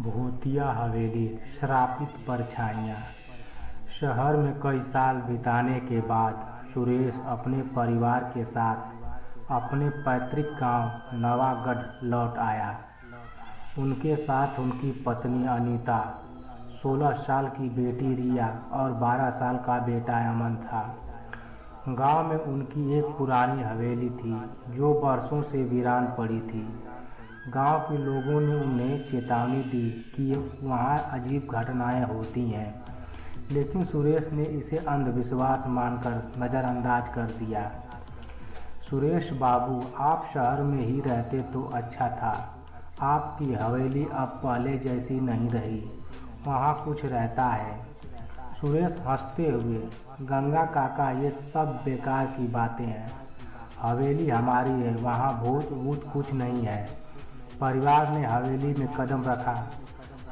भूतिया हवेली, श्रापित परछाइयाँ। शहर में कई साल बिताने के बाद सुरेश अपने परिवार के साथ अपने पैतृक गांव नवागढ़ लौट आया। उनके साथ उनकी पत्नी अनीता, 16 साल की बेटी रिया और 12 साल का बेटा अमन था। गांव में उनकी एक पुरानी हवेली थी जो वर्षों से वीरान पड़ी थी। गांव के लोगों ने उन्हें चेतावनी दी कि वहां अजीब घटनाएं होती हैं, लेकिन सुरेश ने इसे अंधविश्वास मानकर नज़रअंदाज कर दिया। सुरेश बाबू, आप शहर में ही रहते तो अच्छा था। आपकी हवेली अब पहले जैसी नहीं रही, वहाँ कुछ रहता है। सुरेश हंसते हुए, गंगा काका, ये सब बेकार की बातें हैं। हवेली हमारी है, वहाँ भूत वूत कुछ नहीं है। परिवार ने हवेली में कदम रखा।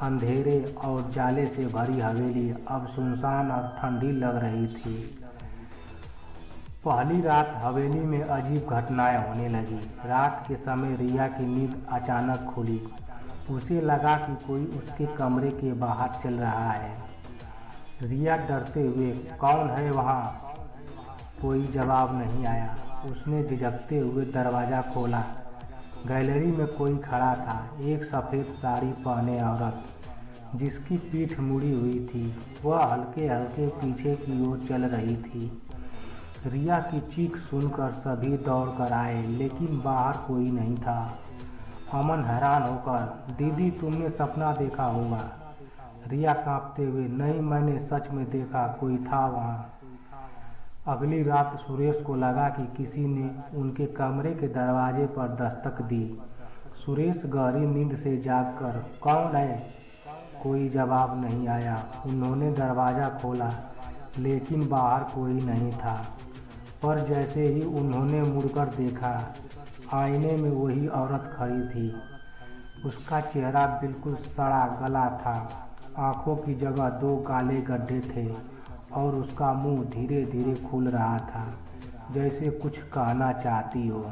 अंधेरे और जाले से भरी हवेली अब सुनसान और ठंडी लग रही थी। पहली रात हवेली में अजीब घटनाएं होने लगी। रात के समय रिया की नींद अचानक खुली। उसे लगा कि कोई उसके कमरे के बाहर चल रहा है। रिया डरते हुए, कौन है वहाँ? कोई जवाब नहीं आया। उसने झिझकते हुए दरवाज़ा खोला। गैलरी में कोई खड़ा था, एक सफ़ेद साड़ी पहने औरत, जिसकी पीठ मुड़ी हुई थी। वह हल्के हल्के पीछे की ओर चल रही थी। रिया की चीख सुनकर सभी दौड़ कर आए, लेकिन बाहर कोई नहीं था। अमन हैरान होकर, दीदी, तुमने सपना देखा होगा। रिया कांपते हुए, नहीं, मैंने सच में देखा, कोई था वहाँ। अगली रात सुरेश को लगा कि किसी ने उनके कमरे के दरवाजे पर दस्तक दी। सुरेश गहरी नींद से जागकर, कौन है? कोई जवाब नहीं आया। उन्होंने दरवाज़ा खोला, लेकिन बाहर कोई नहीं था। पर जैसे ही उन्होंने मुड़कर देखा, आईने में वही औरत खड़ी थी। उसका चेहरा बिल्कुल सड़ा गला था। आंखों की जगह 2 काले गड्ढे थे और उसका मुंह धीरे धीरे खुल रहा था, जैसे कुछ कहना चाहती हो।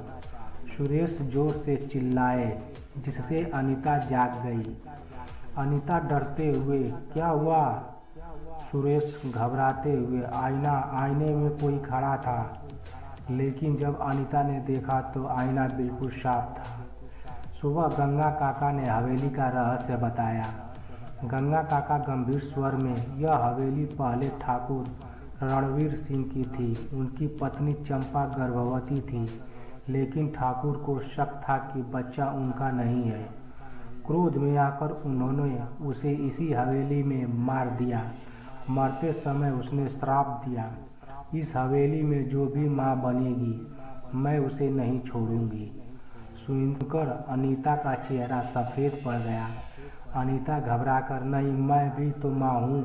सुरेश जोर से चिल्लाए, जिससे अनीता जाग गई। अनीता डरते हुए, क्या हुआ? सुरेश घबराते हुए, आईने में कोई खड़ा था। लेकिन जब अनीता ने देखा तो आईना बिल्कुल साफ था। सुबह गंगा काका ने हवेली का रहस्य बताया। गंगा काका गंभीर स्वर में, यह हवेली पहले ठाकुर रणवीर सिंह की थी। उनकी पत्नी चंपा गर्भवती थी, लेकिन ठाकुर को शक था कि बच्चा उनका नहीं है। क्रोध में आकर उन्होंने उसे इसी हवेली में मार दिया। मरते समय उसने श्राप दिया, इस हवेली में जो भी माँ बनेगी, मैं उसे नहीं छोड़ूंगी। सुनकर अनीता का चेहरा सफ़ेद पड़ गया। अनीता घबराकर, नहीं, मैं भी तो माँ हूँ।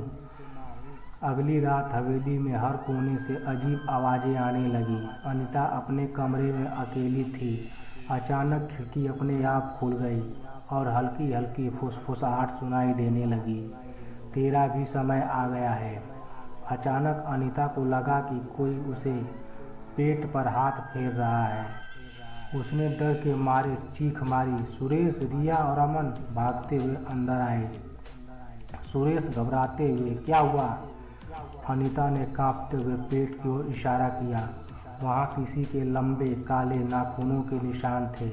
अगली रात हवेली में हर कोने से अजीब आवाज़ें आने लगी। अनीता अपने कमरे में अकेली थी। अचानक खिड़की अपने आप खुल गई और हल्की हल्की फुसफुसाहट सुनाई देने लगी। तेरा भी समय आ गया है। अचानक अनीता को लगा कि कोई उसे पेट पर हाथ फेर रहा है। उसने डर के मारे चीख मारी। सुरेश, रिया और अमन भागते हुए अंदर आए। सुरेश घबराते हुए, क्या हुआ? अनीता ने कांपते हुए पेट की ओर इशारा किया। वहाँ किसी के लंबे काले नाखूनों के निशान थे।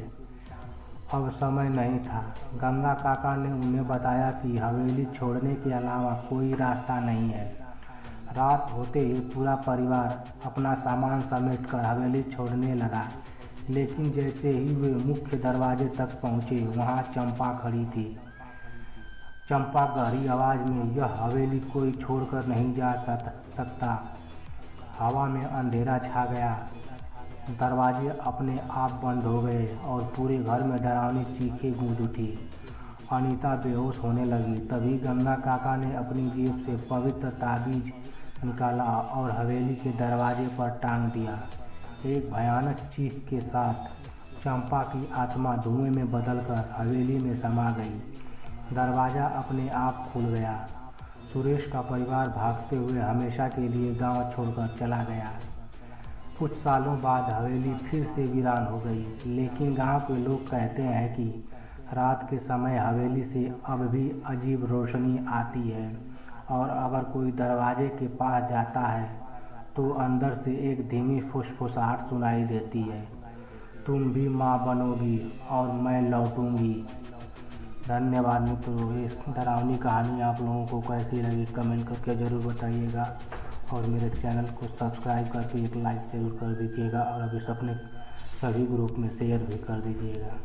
अब समय नहीं था। गंगा काका ने उन्हें बताया कि हवेली छोड़ने के अलावा कोई रास्ता नहीं है। रात होते ही पूरा परिवार अपना सामान समेटकर हवेली छोड़ने लगा, लेकिन जैसे ही वे मुख्य दरवाजे तक पहुँचे, वहाँ चंपा खड़ी थी। चंपा गहरी आवाज़ में, यह हवेली कोई छोड़कर नहीं जा सकता। हवा में अंधेरा छा गया। दरवाजे अपने आप बंद हो गए और पूरे घर में डरावनी चीखें गूंज उठी। अनीता बेहोश होने लगी। तभी गंगा काका ने अपनी जेब से पवित्र ताबीज निकाला और हवेली के दरवाजे पर टांग दिया। एक भयानक चीख के साथ चंपा की आत्मा धुएं में बदलकर हवेली में समा गई। दरवाज़ा अपने आप खुल गया। सुरेश का परिवार भागते हुए हमेशा के लिए गांव छोड़कर चला गया। कुछ सालों बाद हवेली फिर से वीरान हो गई, लेकिन गांव के लोग कहते हैं कि रात के समय हवेली से अब भी अजीब रोशनी आती है और अगर कोई दरवाजे के पास जाता है तो अंदर से एक धीमी फुसफुसाहट सुनाई देती है, तुम भी माँ बनोगी और मैं लौटूंगी। धन्यवाद मित्रों। इस डरावनी कहानी आप लोगों को कैसी लगी कमेंट करके ज़रूर बताइएगा और मेरे चैनल को सब्सक्राइब करके एक लाइक ज़रूर कर दीजिएगा और अभी अपने सभी ग्रुप में शेयर भी कर दीजिएगा।